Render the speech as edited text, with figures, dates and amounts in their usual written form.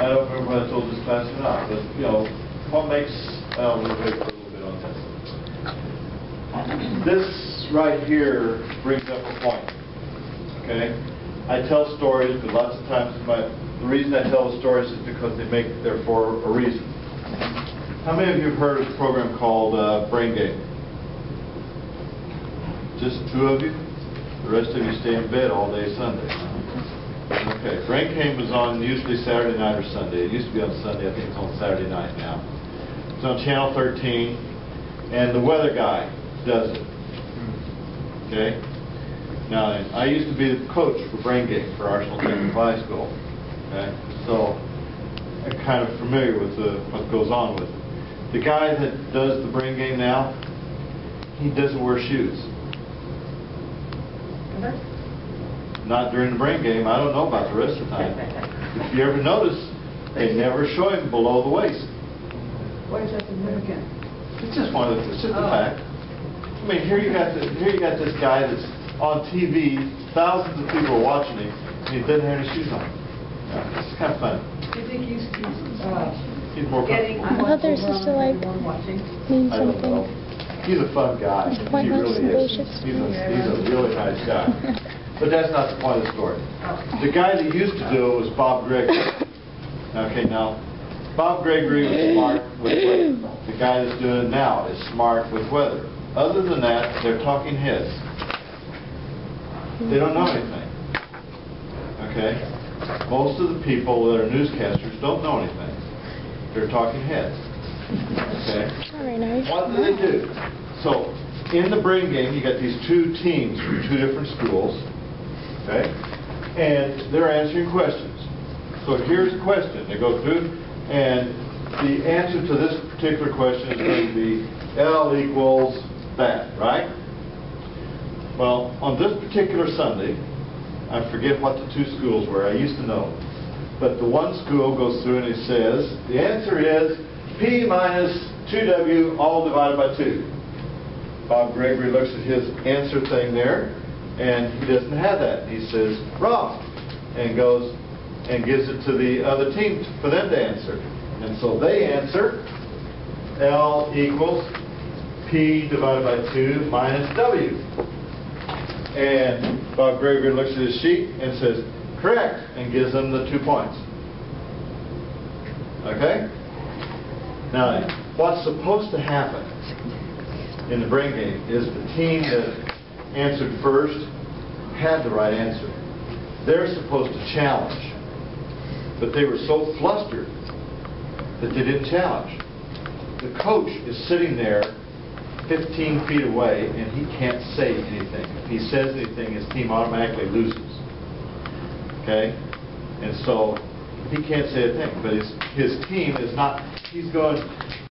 I don't remember what I told this class or not, but, you know, what makes, we'll wait for a little bit on this. This right here brings up a point, okay? I tell stories, but lots of times the reason I tell the stories is because they're for a reason. How many of you have heard of a program called Brain Game? Just 2 of you? The rest of you stay in bed all day Sunday. Okay, Brain Game was on usually Saturday night or Sunday. It used to be on Sunday. I think it's on Saturday night now. It's on Channel 13, and the weather guy does it. Okay? Now, I used to be the coach for Brain Game for Arsenal Technical High School. Okay? So, I'm kind of familiar with what goes on with it. The guy that does the Brain Game now, he doesn't wear shoes. Not during the Brain Game. I don't know about the rest of the time. If you ever notice, they never show him below the waist. Why is that significant? It's just a fact. I mean, here you got this guy that's on TV, thousands of people are watching him, and he doesn't have any shoes on. It's kind of funny. Do you think he's more getting comfortable? I thought there's just to like mean I don't know. something. He's a fun guy. He really is. He's a really nice guy. But that's not the point of the story. The guy that used to do it was Bob Gregory. Okay, now, Bob Gregory was smart with weather. The guy that's doing it now is smart with weather. Other than that, they're talking heads. They don't know anything. Okay? Most of the people that are newscasters don't know anything. They're talking heads. Okay? Very nice. What do they do? So, in the Brain Game, you got these 2 teams from 2 different schools. Okay? And they're answering questions. So here's the question. They go through, and the answer to this particular question is going to be L equals that, right? Well, on this particular Sunday, I forget what the 2 schools were. I used to know. But the one school goes through and it says, the answer is P minus 2W all divided by 2. Bob Gregory looks at his answer thing there, and he doesn't have that. He says, wrong, and goes and gives it to the other team for them to answer. And so they answer, L equals P divided by 2 minus W. And Bob Gregory looks at his sheet and says, correct, and gives them the 2 points. Okay? Now, what's supposed to happen in the Brain Game is the team that answered first had the right answer. They're supposed to challenge, but they were so flustered that they didn't challenge. The coach is sitting there 15 feet away and he can't say anything. If he says anything, his team automatically loses. Okay? And so he can't say a thing, but his team is not, he's going,